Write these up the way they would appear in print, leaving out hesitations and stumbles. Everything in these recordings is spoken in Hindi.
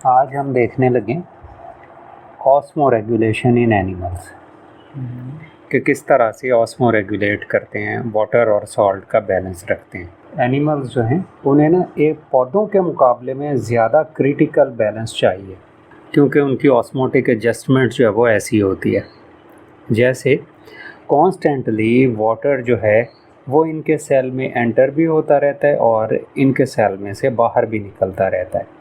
आज हम देखने लगे ऑस्मो रेगुलेशन इन एनिमल्स कि किस तरह से ऑस्मो रेगुलेट करते हैं, वाटर और सॉल्ट का बैलेंस रखते हैं। एनिमल्स जो हैं उन्हें ना एक पौधों के मुकाबले में ज़्यादा क्रिटिकल बैलेंस चाहिए, क्योंकि उनकी ऑस्मोटिक एडजस्टमेंट जो है वो ऐसी होती है जैसे कॉन्स्टेंटली वाटर जो है वो इनके सेल में एंटर भी होता रहता है और इनके सेल में से बाहर भी निकलता रहता है।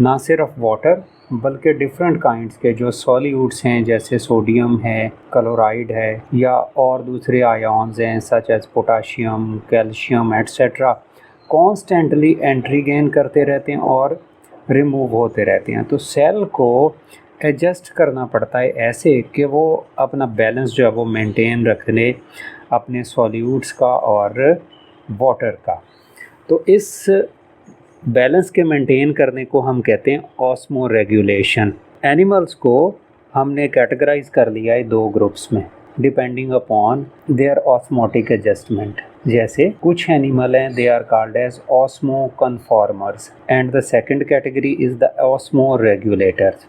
ना सिर्फ वाटर बल्कि डिफरेंट काइंड्स के जो सॉल्यूट्स हैं, जैसे सोडियम है, क्लोराइड है, या और दूसरे आयॉन्स हैं such as potassium, calcium etcetera, constantly entry gain करते रहते हैं और रिमूव होते रहते हैं। तो सेल को एडजस्ट करना पड़ता है ऐसे कि वो अपना बैलेंस जो है वो मेंटेन रख ले अपने सॉल्यूट्स का और वाटर का। तो इस बैलेंस के मेंटेन करने को हम कहते हैं ऑस्मो रेगुलेशन। एनिमल्स को हमने कैटेगराइज कर लिया है दो ग्रुप्स में depending upon their osmotic adjustment. जैसे कुछ एनिमल हैं, they are called as osmoconformers and the second category is the osmoregulators.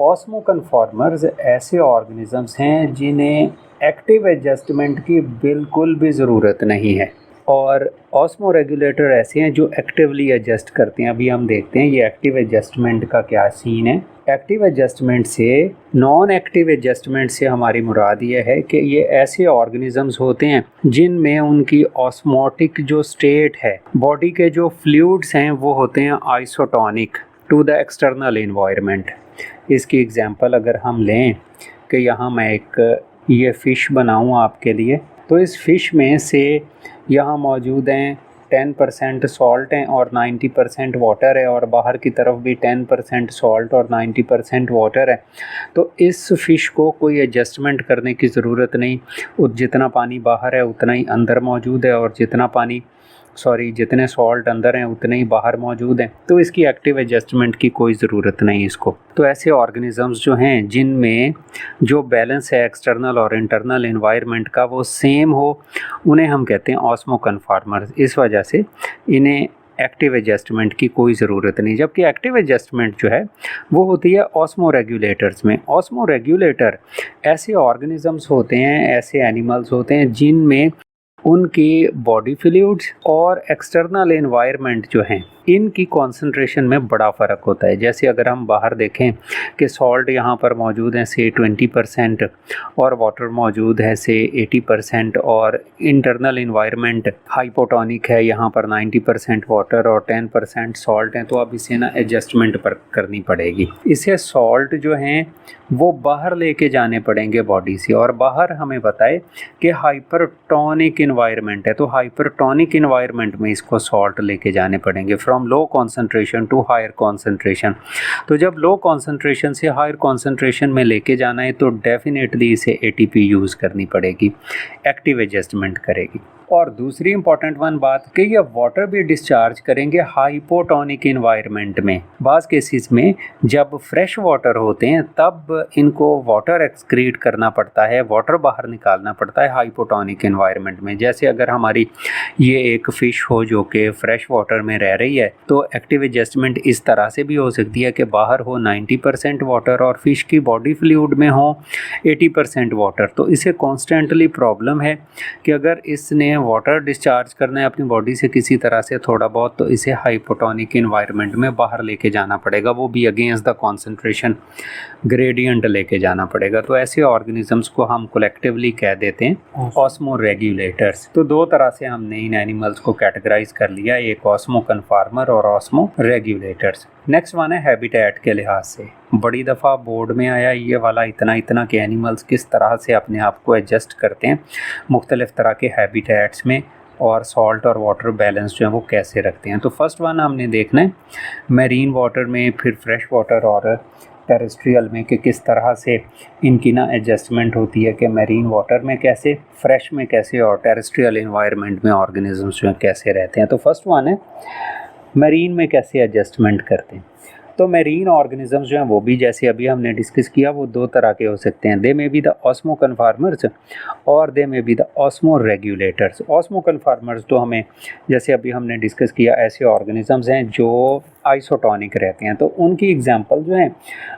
Osmoconformers ऐसे ऑर्गेनिजम्स हैं जिन्हें एक्टिव एडजस्टमेंट की बिल्कुल भी ज़रूरत नहीं है, और ऑस्मो रेगुलेटर ऐसे हैं जो एक्टिवली एडजस्ट करते हैं। अभी हम देखते हैं ये एक्टिव एडजस्टमेंट का क्या सीन है। एक्टिव एडजस्टमेंट से, नॉन एक्टिव एडजस्टमेंट से हमारी मुराद ये है कि ये ऐसे ऑर्गेनिजम्स होते हैं जिनमें उनकी ऑस्मोटिक जो स्टेट है, बॉडी के जो फ्लूइड्स हैं वो होते हैं isotonic to the external environment. इसकी एग्जांपल अगर हम लें कि यहाँ मैं एक ये फ़िश बनाऊँ आपके लिए, तो इस फ़िश में से यहाँ मौजूद हैं 10% सॉल्ट हैं और 90% वाटर है, और बाहर की तरफ भी 10% सॉल्ट और 90% वाटर है। तो इस फ़िश को कोई एडजस्टमेंट करने की ज़रूरत नहीं, जितना पानी बाहर है उतना ही अंदर मौजूद है, और जितने सॉल्ट अंदर हैं उतने ही बाहर मौजूद हैं। तो इसकी एक्टिव एडजस्टमेंट की कोई ज़रूरत नहीं इसको। तो ऐसे ऑर्गेनिजम्स जो हैं जिनमें जो बैलेंस है एक्सटर्नल और इंटरनल एनवायरनमेंट का वो सेम हो, उन्हें हम कहते हैं ऑस्मो कन्फॉर्मर्स। इस वजह से इन्हें एक्टिव एडजस्टमेंट की कोई ज़रूरत नहीं, जबकि एक्टिव एडजस्टमेंट जो है वो होती है ऑस्मो रेगुलेटर्स में। ऑस्मो रेगुलेटर ऐसे ऑर्गेनिजम्स होते हैं, ऐसे एनिमल्स होते हैं जिनमें उनकी बॉडी फ्लूइड्स और एक्सटर्नल एनवायरनमेंट जो हैं इनकी कंसंट्रेशन में बड़ा फ़र्क होता है। जैसे अगर हम बाहर देखें कि सॉल्ट यहाँ पर मौजूद है से 20% और वाटर मौजूद है से 80%, और इंटरनल एनवायरनमेंट हाइपोटोनिक है, यहाँ पर 90% वाटर और 10% सॉल्ट हैं, तो अब इसे ना एडजस्टमेंट पर करनी पड़ेगी। इसे सॉल्ट जो हैं वो बाहर लेके जाने पड़ेंगे बॉडी से, और बाहर हमें बताए कि हाइपरटोनिक एनवायरनमेंट है, तो हाइपरटोनिक एनवायरनमेंट में इसको सॉल्ट लेके जाने पड़ेंगे from low concentration to higher concentration. तो जब लो कॉन्सेंट्रेशन से हायर कॉन्सेंट्रेशन में लेके जाना है तो डेफिनेटली इसे एटीपी यूज़ करनी पड़ेगी, एक्टिव एडजस्टमेंट करेगी। और दूसरी इंपॉर्टेंट बात कि ये वाटर भी डिस्चार्ज करेंगे हाइपोटोनिक एनवायरनमेंट में। बाज़ केसेस में जब फ्रेश वाटर होते हैं तब इनको वाटर एक्सक्रीट करना पड़ता है, वाटर बाहर निकालना पड़ता है हाइपोटोनिक एनवायरनमेंट में। जैसे अगर हमारी ये एक फ़िश हो जो कि फ्रेश वाटर में रह रही है, तो एक्टिव एडजस्टमेंट इस तरह से भी हो सकती है कि बाहर हो 90% वाटर और फिश की बॉडी फ्लूइड में हो 80% वाटर। तो इसे कॉन्स्टेंटली प्रॉब्लम है कि अगर इसने वाटर डिस्चार्ज करना है अपनी बॉडी से किसी तरह से थोड़ा बहुत, तो इसे हाइपोटोनिक एनवायरनमेंट में बाहर लेके जाना पड़ेगा, वो भी अगेंस्ट द कॉन्सेंट्रेशन ग्रेडियंट लेके जाना पड़ेगा। तो ऐसे ऑर्गेनिजम्स को हम कलेक्टिवली कह देते हैं ऑस्मो रेगुलेटर्स। तो दो तरह से हमने इन एनिमल्स को कैटेगराइज कर लिया, एक ऑस्मो कन्फॉर्मर और ऑस्मो रेगुलेटर्स। नेक्स्ट वन है हैबिटेट के लिहाज से। बड़ी दफ़ा बोर्ड में आया ये वाला इतना के एनिमल्स किस तरह से अपने आप को एडजस्ट करते हैं मुख्तलिफ़ तरह के हैबिटेट्स में, और सॉल्ट और वाटर बैलेंस जो है वो कैसे रखते हैं। तो फर्स्ट वन हमने देखना है मैरीन वाटर में, फिर फ्रेश वाटर और टेरेस्ट्रियल में, कि किस तरह से इनकी ना एडजस्टमेंट होती है कि मैरीन वाटर में कैसे, फ्रेश में कैसे, और टेरेस्ट्रियल एनवायरनमेंट में ऑर्गेनिजम्स जो हैं कैसे रहते हैं। तो फर्स्ट वन है मैरीन में कैसे एडजस्टमेंट करते हैं। तो मैरीन ऑर्गेनिजम्स जो हैं वो भी जैसे अभी हमने डिस्कस किया वो दो तरह के हो सकते हैं, they may be the osmoconformers और they may be the osmoregulators. Osmoconformers तो हमें जैसे अभी हमने डिस्कस किया ऐसे ऑर्गेनिजम्स हैं जो आइसोटोनिक रहते हैं। तो उनकी एग्जांपल जो हैं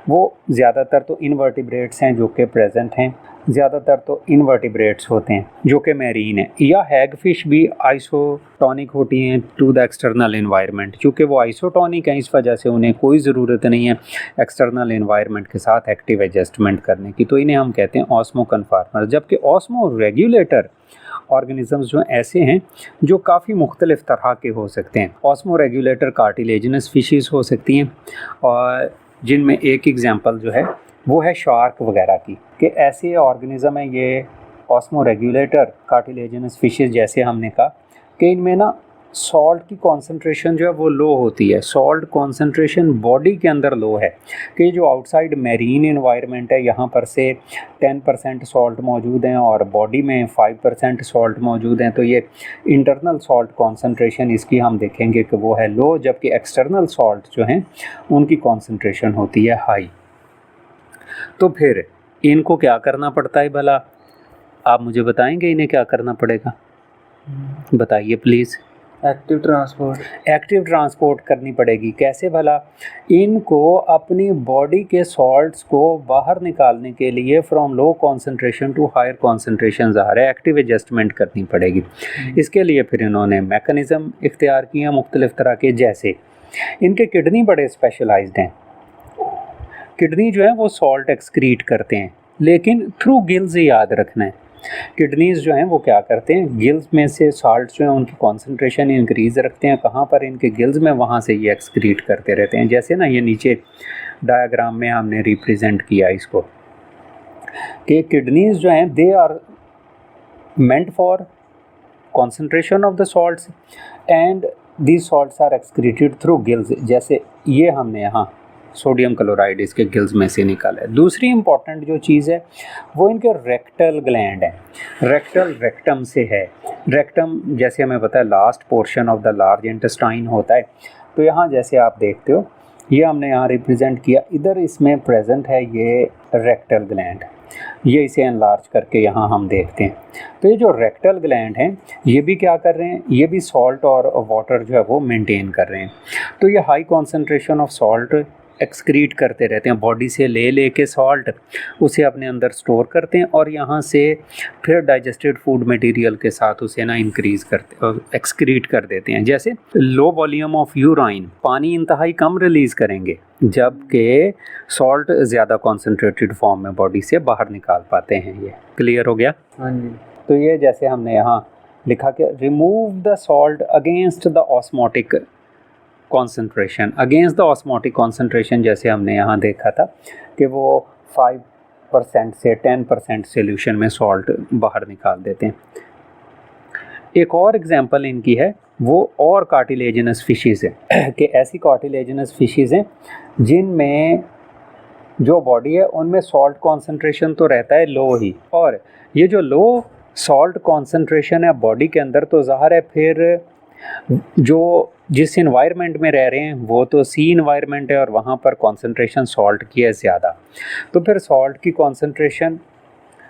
वो ज़्यादातर तो इनवर्टिब्रेट्स हैं जो कि प्रेजेंट हैं, ज़्यादातर तो इनवर्टिब्रेट्स होते हैं जो कि मैरीन है, या हैगफिश भी आइसोटोनिक होती हैं टू द एक्सटर्नल एनवायरनमेंट। चूँकि वो आइसोटोनिक हैं इस वजह से उन्हें कोई ज़रूरत नहीं है एक्सटर्नल एनवायरनमेंट के साथ एक्टिव एडजस्टमेंट करने की, तो इन्हें हम कहते हैं ऑस्मो कन्फॉर्मर। जबकि ऑस्मो रेगुलेटर ऑर्गेनिजम्स जो ऐसे हैं जो काफ़ी मुख्तलिफ तरह के हो सकते हैं। ऑस्मो रेगुलेटर कार्टिलेजिनस फिशेस हो सकती हैं, और जिनमें एक एग्जांपल जो है वो है शार्क वगैरह की, कि ऐसे ऑर्गेनिज़म हैं ये ऑस्मो रेगुलेटर कार्टिलेजिनस फिशेस, जैसे हमने कहा कि इनमें ना सॉल्ट की कॉन्सेंट्रेशन जो है वो लो होती है। सॉल्ट कॉन्सेंट्रेशन बॉडी के अंदर लो है, कि जो आउटसाइड मैरीन एनवायरनमेंट है यहाँ पर से 10% सॉल्ट मौजूद हैं और बॉडी में 5% सॉल्ट मौजूद हैं। तो ये इंटरनल सॉल्ट कॉन्सेंट्रेशन इसकी हम देखेंगे कि वो है लो, जबकि एक्सटर्नल सॉल्ट जो हैं उनकी कॉन्सेंट्रेशन होती है हाई। तो फिर इनको क्या करना पड़ता है भला, आप मुझे बताएंगे इन्हें क्या करना पड़ेगा? बताइए प्लीज़। एक्टिव ट्रांसपोर्ट करनी पड़ेगी। कैसे भला? इनको अपनी बॉडी के सॉल्ट्स को बाहर निकालने के लिए from low concentration to higher concentration ज़ाहिर है एक्टिव एडजस्टमेंट करनी पड़ेगी। इसके लिए फिर इन्होंने मैकेनिज़्म इख्तियार किए मुख्तलिफ तरह के, जैसे इनके किडनी बड़े स्पेशलाइज्ड हैं। किडनी जो है वो सॉल्ट एक्सक्रीट करते हैं, लेकिन थ्रू गिल्स ही याद रखना है। किडनीज़ जो हैं वो क्या करते हैं, गिल्स में से साल्ट जो है उनकी कॉन्सेंट्रेशन इंक्रीज़ रखते हैं। कहाँ पर? इनके गिल्स में, वहाँ से ये एक्सक्रीट करते रहते हैं। जैसे ना ये नीचे डायग्राम में हमने रिप्रेजेंट किया इसको, कि किडनीज़ जो हैं they are meant for concentration of the salts and these salts are excreted through gills. जैसे ये हमने यहाँ सोडियम क्लोराइड इसके गिल्स में से निकाला है। दूसरी इंपॉर्टेंट जो चीज़ है वो इनके रेक्टल ग्लैंड है। रेक्टम से है। रेक्टम जैसे हमें पता है last portion of the large intestine होता है। तो यहाँ जैसे आप देखते हो ये हमने यहाँ रिप्रेजेंट किया, इधर इसमें प्रेजेंट है ये रेक्टल ग्लैंड। ये इसे एनलार्ज करके यहाँ हम देखते हैं। तो ये जो रेक्टल ग्लैंड हैं ये भी क्या कर रहे हैं, ये भी सॉल्ट और वाटर जो है वो मेंटेन कर रहे हैं। तो ये high concentration of salt excrete करते रहते हैं, बॉडी से ले के सॉल्ट उसे अपने अंदर स्टोर करते हैं और यहाँ से फिर डाइजेस्टेड फूड मटेरियल के साथ उसे ना इंक्रीज़ करते एक्सक्रीट कर देते हैं। जैसे लो वॉल्यूम ऑफ यूराइन, पानी इंतहाई कम रिलीज़ करेंगे, जबकि सॉल्ट ज़्यादा कॉन्सेंट्रेटेड फॉर्म में बॉडी से बाहर निकाल पाते हैं। ये क्लियर हो गया? हाँ जी। तो ये जैसे हमने यहाँ लिखा कि remove the salt against the osmotic concentration. Against the osmotic concentration जैसे हमने यहाँ देखा था कि वो 5% से 10% सोल्यूशन में सॉल्ट बाहर निकाल देते हैं। एक और एग्जांपल इनकी है वो और कार्टिलेजिनस फिशेज़ है कि ऐसी कार्टिलेजिनस फिशेज़ हैं जिनमें जो बॉडी है उनमें सॉल्ट कॉन्सेंट्रेशन तो रहता है लो ही, और ये जो लो सॉल्ट कॉन्सेंट्रेशन है बॉडी के अंदर, तो ज़ाहिर है फिर जो जिस इन्वायरमेंट में रह रहे हैं वो तो सी इन्वायरमेंट है और वहाँ पर कॉन्सेंट्रेशन सॉल्ट की है ज़्यादा। तो फिर सॉल्ट की कॉन्सेंट्रेशन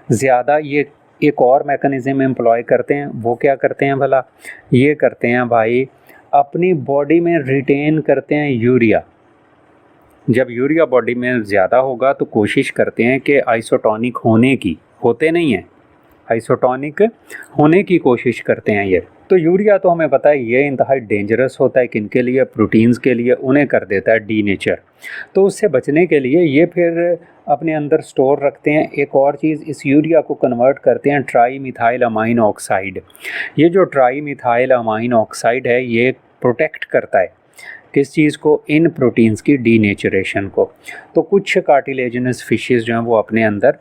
ज़्यादा, ये एक और मैकेनिज़्म एम्प्लॉय करते हैं। वो क्या करते हैं भला? ये करते हैं भाई अपनी बॉडी में रिटेन करते हैं यूरिया। जब यूरिया बॉडी में ज़्यादा होगा तो कोशिश करते हैं कि आइसोटोनिक होने की, होते नहीं हैं, आइसोटोनिक होने की कोशिश करते हैं ये। तो यूरिया तो हमें पता है ये इंतहाई डेंजरस होता है, किन के लिए? प्रोटीन्स के लिए, उन्हें कर देता है डीनेचर। तो उससे बचने के लिए ये फिर अपने अंदर स्टोर रखते हैं एक और चीज़, इस यूरिया को कन्वर्ट करते हैं ट्राई मिथाइल अमाइन ऑक्साइड। ये जो ट्राई मिथाइल अमाइन ऑक्साइड है ये प्रोटेक्ट करता है किस चीज़ को? इन प्रोटीन्स की डीनेचरेशन को। तो कुछ कार्टिलेजिनस फिशेस जो हैं वो अपने अंदर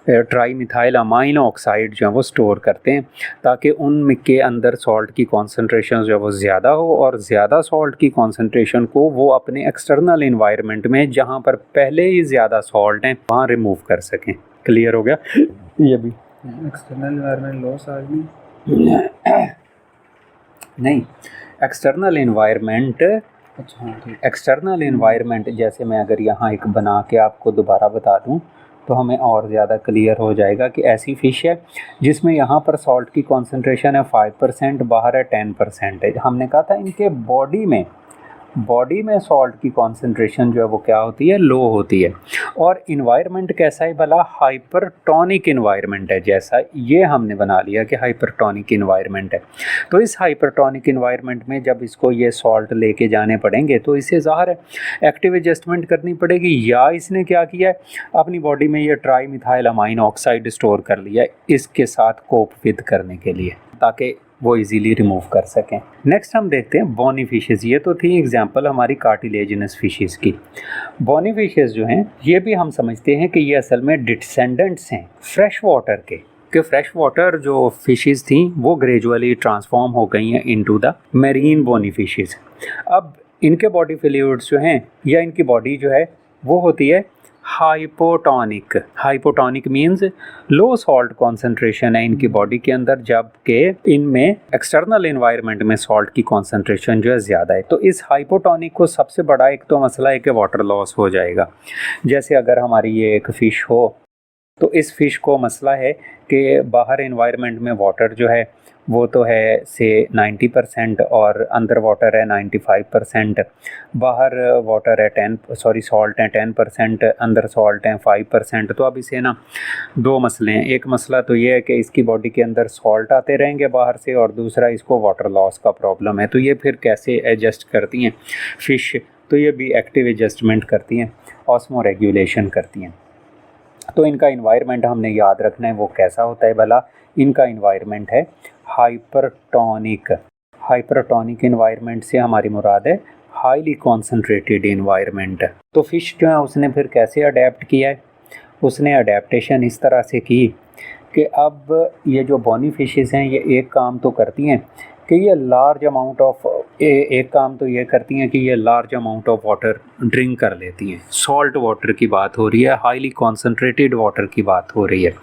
ट्राई मिथाइल अमाइन ऑक्साइड जो है वो स्टोर करते हैं ताकि उनके अंदर सॉल्ट की कॉन्सेंट्रेशन जो है वो ज़्यादा हो, और ज़्यादा सॉल्ट की कॉन्सेंट्रेशन को वो अपने एक्सटर्नल इन्वायरमेंट में जहाँ पर पहले ही ज़्यादा सॉल्ट हैं वहाँ रिमूव कर सकें। क्लियर हो गया? ये भी एक्सटर्नल इन्वायरमेंट लॉस आ गई नहीं, एक्सटर्नल इन्वायरमेंट, अच्छा ठीक। एक्सटर्नल इन्वायरमेंट जैसे मैं अगर यहाँ एक बना के आपको दोबारा बता दूँ तो हमें और ज़्यादा क्लियर हो जाएगा कि ऐसी फ़िश है जिसमें यहाँ पर सॉल्ट की कॉन्सेंट्रेशन है 5%, बाहर है 10% है। हमने कहा था इनके बॉडी में बॉडी में सॉल्ट की कॉन्सेंट्रेशन जो है वो क्या होती है, लो होती है। और इन्वायरमेंट कैसा है भला, हाइपरटोनिक इन्वायरमेंट है, जैसा ये हमने बना लिया कि हाइपरटोनिक इन्वायरमेंट है। तो इस हाइपरटोनिक इन्वायरमेंट में जब इसको ये सॉल्ट लेके जाने पड़ेंगे तो इसे ज़ाहिर है एक्टिव एडजस्टमेंट करनी पड़ेगी, या इसने क्या किया है अपनी बॉडी में ये tri methyl amine oxide store कर लिया है इसके साथ कोप विद करने के लिए, ताकि वो इजीली रिमूव कर सकें। नेक्स्ट हम देखते हैं बॉनी फिशेस। ये तो थी एग्जांपल हमारी कार्टिलेजिनस फिशेस की। बॉनी फिशेस जो हैं ये भी हम समझते हैं कि ये असल में डिसेंडेंट्स हैं फ्रेश वाटर के, कि फ्रेश वाटर जो फिशेस थी वो ग्रेजुअली ट्रांसफॉर्म हो गई हैं into the marine bony fishes. अब इनके बॉडी फ्लूइड्स जो हैं या इनकी बॉडी जो है वो होती है हाइपोटोनिक। हाइपोटोनिक मींस लो सॉल्ट कॉन्सेंट्रेशन है इनकी बॉडी के अंदर, जबकि इनमें एक्सटर्नल एनवायरनमेंट में सॉल्ट की कॉन्सेंट्रेशन जो है ज़्यादा है। तो इस हाइपोटोनिक को सबसे बड़ा एक तो मसला है कि वाटर लॉस हो जाएगा। जैसे अगर हमारी ये एक फ़िश हो तो इस फ़िश को मसला है कि बाहर एनवायरनमेंट में वाटर जो है वो तो है से 90% और अंदर वाटर है 95%। बाहर वाटर है सॉल्ट है 10%, अंदर सॉल्ट है 5%। तो अब इसे ना दो मसले हैं, एक मसला तो ये है कि इसकी बॉडी के अंदर सॉल्ट आते रहेंगे बाहर से, और दूसरा इसको वाटर लॉस का प्रॉब्लम है। तो ये फिर कैसे एडजस्ट करती हैं फ़िश, तो ये भी एक्टिव एडजस्टमेंट करती हैं, ऑस्मो रेगुलेशन करती हैं। तो इनका इन्वायरमेंट हमने याद रखना है वो कैसा होता है भला, इनका इन्वायरमेंट है हाइपरटोनिक। हाइपरटोनिक इन्वायरमेंट से हमारी मुराद है हाईली कॉन्सेंट्रेटेड इन्वायरमेंट। तो फ़िश जो है उसने फिर कैसे अडेप्ट किया है, उसने अडेप्टेशन इस तरह से की कि अब ये जो बॉनी फिशेस हैं ये एक काम तो करती हैं कि ये लार्ज अमाउंट ऑफ एक काम तो ये करती हैं कि ये large amount of water drink कर लेती हैं। सॉल्ट वाटर की बात हो रही है, हाईली कॉन्सेंट्रेटेड वाटर की बात हो रही है।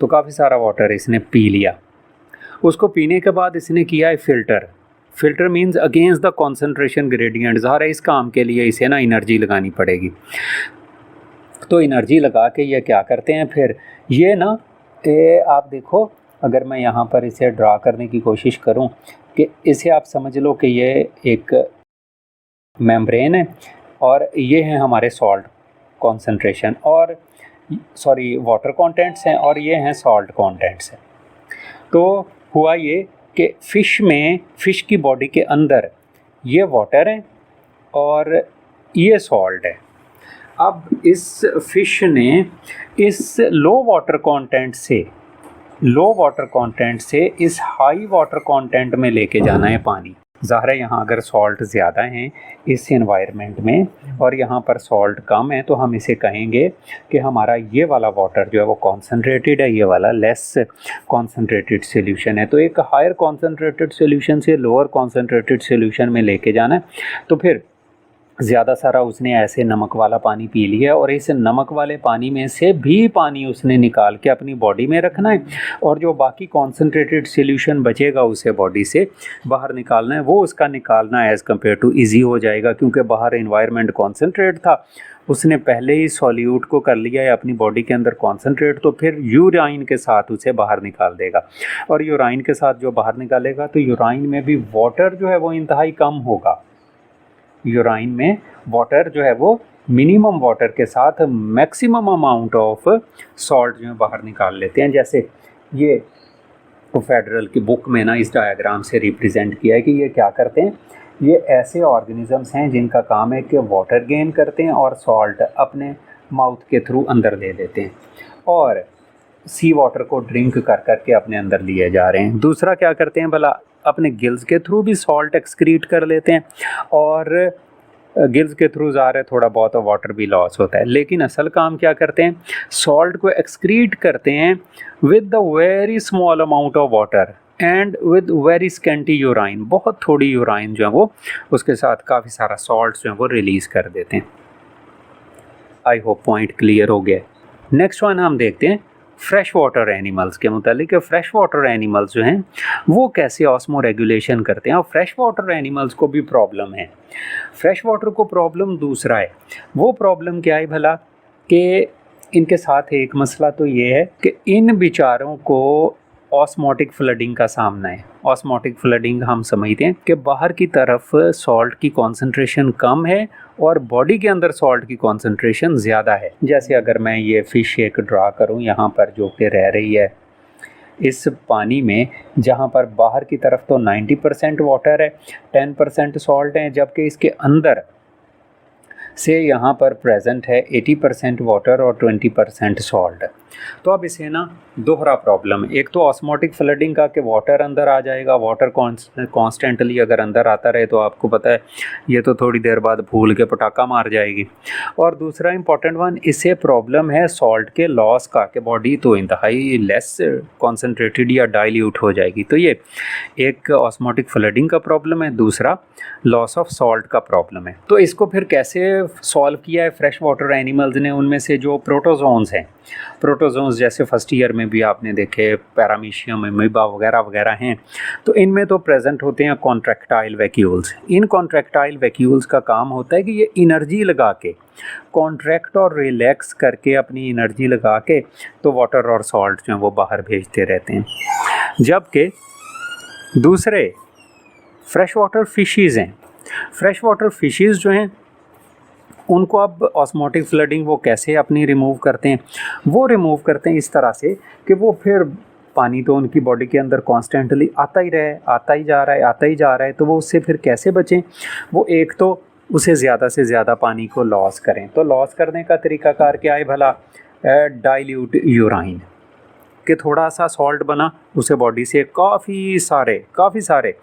तो काफ़ी सारा वाटर इसने पी लिया। उसको पीने के बाद इसने किया है filter. Filter means against the concentration gradient. ज़ाहिर है इस काम के लिए इसे ना एनर्जी लगानी पड़ेगी। तो एनर्जी लगा के ये क्या करते हैं फिर, ये ना आप देखो, अगर मैं यहाँ पर इसे ड्रा करने की कोशिश करूँ कि इसे आप समझ लो कि ये एक मेम्ब्रेन है और ये हैं हमारे सॉल्ट कॉन्सेंट्रेशन और वाटर कंटेंट्स हैं, और ये हैं सॉल्ट कंटेंट्स हैं। तो हुआ ये कि फ़िश की बॉडी के अंदर ये वाटर है और ये सॉल्ट है। अब इस फ़िश ने इस लो वाटर कंटेंट से इस हाई वाटर कंटेंट में लेके जाना है पानी। ज़ाहिर है यहाँ अगर सॉल्ट ज़्यादा हैं इस एनवायरनमेंट में और यहाँ पर सॉल्ट कम है तो हम इसे कहेंगे कि हमारा ये वाला वाटर जो है वो कॉन्सेंट्रेटेड है, ये वाला लेस कॉन्सेंट्रेटेड सॉल्यूशन है। तो एक हायर कॉन्सेंट्रेटेड सॉल्यूशन से लोअर कॉन्सेंट्रेटेड सॉल्यूशन में लेके जाना है। तो फिर ज़्यादा सारा उसने ऐसे नमक वाला पानी पी लिया और इस नमक वाले पानी में से भी पानी उसने निकाल के अपनी बॉडी में रखना है, और जो बाकी कॉन्सेंट्रेटेड सॉल्यूशन बचेगा उसे बॉडी से बाहर निकालना है। वो उसका निकालना एज़ कम्पेयर टू ईजी हो जाएगा, क्योंकि बाहर एनवायरनमेंट कॉन्सेंट्रेट था, उसने पहले ही सॉल्यूट को कर लिया है अपनी बॉडी के अंदर कॉन्सेंट्रेट, तो फिर यूराइन के साथ उसे बाहर निकाल देगा। और यूराइन के साथ जो बाहर निकालेगा तो यूराइन में भी वाटर जो है वो इंतहाई कम होगा। यूराइन में वाटर जो है वो मिनिमम वाटर के साथ मैक्सिमम अमाउंट ऑफ सॉल्ट जो है बाहर निकाल लेते हैं। जैसे ये फेडरल की बुक में ना इस डायग्राम से रिप्रेजेंट किया है कि ये क्या करते हैं, ये ऐसे ऑर्गेनिजम्स हैं जिनका काम है कि वाटर गेन करते हैं और सॉल्ट अपने माउथ के थ्रू अंदर ले लेते हैं और सी वाटर को ड्रिंक कर करके अपने अंदर लिए जा रहे हैं। दूसरा क्या करते हैं भला, अपने गिल्स के थ्रू भी सॉल्ट एक्सक्रीट कर लेते हैं और गिल्स के थ्रू जा रहे थोड़ा बहुत वाटर भी लॉस होता है। लेकिन असल काम क्या करते हैं, सॉल्ट को एक्सक्रीट करते हैं with the very small amount of water and with very scanty urine. बहुत थोड़ी यूराइन जो है वो उसके साथ काफ़ी सारा सॉल्ट जो है वो रिलीज़ कर देते हैं। आई होप पॉइंट क्लियर हो गया। नेक्स्ट वन हम देखते हैं फ्रेश वाटर एनिमल्स के मुतालिक। फ्रेश वाटर एनिमल्स जो हैं वो कैसे ऑस्मो रेगुलेशन करते हैं। और फ्रेश वाटर एनिमल्स को भी प्रॉब्लम है। फ्रेश वाटर को प्रॉब्लम दूसरा है। वो प्रॉब्लम क्या है भला कि इनके साथ एक मसला तो ये है कि इन बेचारों को ऑस्मोटिक फ्लडिंग का सामना है। ऑस्मोटिक फ्लडिंग हम समझते हैं कि बाहर की तरफ सॉल्ट की कॉन्सेंट्रेशन कम है और बॉडी के अंदर सॉल्ट की कॉन्सेंट्रेशन ज़्यादा है। जैसे अगर मैं ये फ़िश एक ड्रा करूँ यहाँ पर जो कि रह रही है इस पानी में, जहाँ पर बाहर की तरफ तो 90% वाटर है, 10% सॉल्ट है, जबकि इसके अंदर से यहाँ पर प्रेजेंट है 80% वाटर और 20% सॉल्ट। तो अब इसे ना दोहरा प्रॉब्लम, एक तो ऑस्मोटिक फ्लडिंग का कि वाटर अंदर आ जाएगा, वाटर कॉन्स्टेंटली अगर अंदर आता रहे तो आपको पता है ये तो थोड़ी देर बाद भूल के पटाखा मार जाएगी। और दूसरा इंपॉर्टेंट वन, इससे प्रॉब्लम है सॉल्ट के लॉस का, कि बॉडी तो इंतहाई लेस कॉन्सेंट्रेटेड या डाइल्यूट हो जाएगी। तो ये एक ऑस्मोटिक फ्लडिंग का प्रॉब्लम है, दूसरा लॉस ऑफ सॉल्ट का प्रॉब्लम है। तो इसको फिर कैसे सॉल्व किया है फ्रेश वाटर एनिमल्स ने? उनमें से जो प्रोटोजोन्स हैं, प्रोटोजोन्स जैसे फर्स्ट ईयर में भी आपने देखे पैरामीशियम, अमीबा वगैरह वगैरह हैं, तो इनमें तो प्रेजेंट होते हैं कॉन्ट्रैक्टाइल वैक्यूल्स। इन कॉन्ट्रैक्टाइल वैक्यूल्स का काम होता है कि ये एनर्जी लगा के कॉन्ट्रैक्ट और रिलैक्स करके अपनी एनर्जी लगा के तो वाटर और सॉल्ट जो हैं वो बाहर भेजते रहते हैं। जबकि दूसरे फ्रेश वाटर फिशीज़ हैं, फ्रेश वाटर फिशीज़ जो हैं उनको अब ऑस्मोटिक फ्लडिंग वो कैसे अपनी रिमूव करते हैं? वो रिमूव करते हैं इस तरह से कि वो फिर पानी तो उनकी बॉडी के अंदर कॉन्स्टेंटली आता ही रहे, आता ही जा रहा है, तो वो उससे फिर कैसे बचें? वो एक तो उसे ज़्यादा से ज़्यादा पानी को लॉस करें। तो लॉस करने का तरीकाकार क्या है भला? डाइल्यूट यूराइन, कि थोड़ा सा सॉल्ट बना, उसे बॉडी से काफ़ी सारे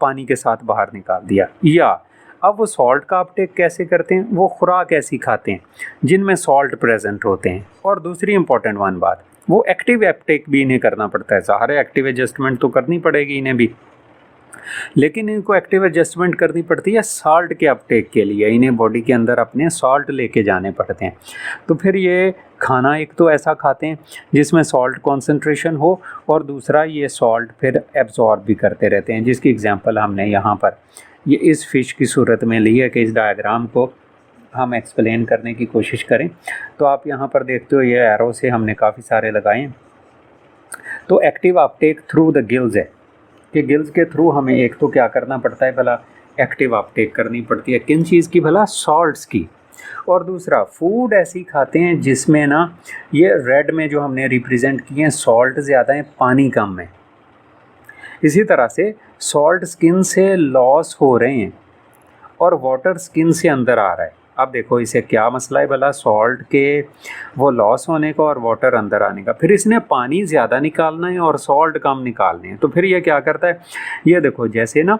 पानी के साथ बाहर निकाल दिया। या अब वो सॉल्ट का अपटेक कैसे करते हैं? वो खुराक ऐसी खाते हैं जिनमें सॉल्ट प्रेजेंट होते हैं। और दूसरी इंपॉर्टेंट वन बात, वो एक्टिव अपटेक भी इन्हें करना पड़ता है। ज़ाहिर है एक्टिव एडजस्टमेंट तो करनी पड़ेगी इन्हें भी, लेकिन इनको एक्टिव एडजस्टमेंट करनी पड़ती है सॉल्ट के अपटेक के लिए। इन्हें बॉडी के अंदर अपने सॉल्ट लेके जाने पड़ते हैं। तो फिर ये खाना एक तो ऐसा खाते हैं जिसमें सॉल्ट कॉन्सेंट्रेशन हो, और दूसरा ये सॉल्ट फिर एब्जॉर्ब भी करते रहते हैं, जिसकी एग्जांपल हमने यहाँ पर ये इस फिश की सूरत में ली है। कि इस डायग्राम को हम एक्सप्लेन करने की कोशिश करें तो आप यहाँ पर देखते हो ये एरो से हमने काफ़ी सारे लगाए। तो active Uptake through the gills है कि गिल्स के थ्रू हमें एक तो क्या करना पड़ता है भला? एक्टिव अपटेक करनी पड़ती है। किन चीज़ की भला? सॉल्ट्स की। और दूसरा, फूड ऐसी खाते हैं जिसमें ना ये रेड में जो हमने रिप्रेजेंट किए हैं सॉल्ट ज़्यादा है, पानी कम है। इसी तरह से सॉल्ट स्किन से लॉस हो रहे हैं और वाटर स्किन से अंदर आ रहा है। अब देखो इसे क्या मसला है भला? सॉल्ट के वो लॉस होने का और वाटर अंदर आने का। फिर इसने पानी ज़्यादा निकालना है और सॉल्ट कम निकालने हैं। तो फिर ये क्या करता है? ये देखो जैसे ना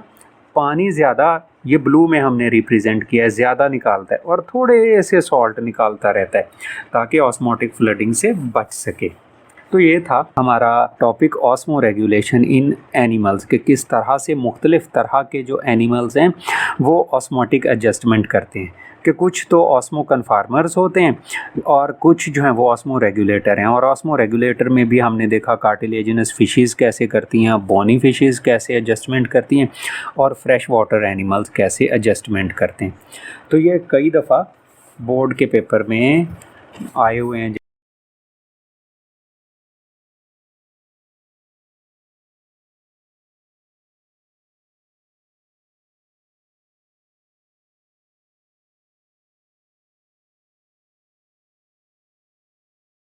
पानी ज़्यादा, ये ब्लू में हमने रिप्रेजेंट किया है, ज़्यादा निकालता है और थोड़े से सॉल्ट निकालता रहता है ताकि ऑस्मोटिक फ्लडिंग से बच सके। तो ये था हमारा topic osmo regulation in animals, के किस तरह से मुख्तलिफ़ तरह के जो एनिमल्स हैं वो ऑस्मोटिक एडजस्टमेंट करते हैं। कि कुछ तो ऑस्मो कन्फार्मर्स होते हैं और कुछ जो हैं वो ऑस्मो रेगुलेटर हैं। और ऑस्मो रेगुलेटर में भी हमने देखा कार्टिलेजिनस फिशेस कैसे करती हैं, बोनी फिशेस कैसे एडजस्टमेंट करती हैं और फ्रेश वाटर एनिमल्स कैसे एडजस्टमेंट करते हैं। तो ये कई दफ़ा बोर्ड के पेपर में आए हुए हैं।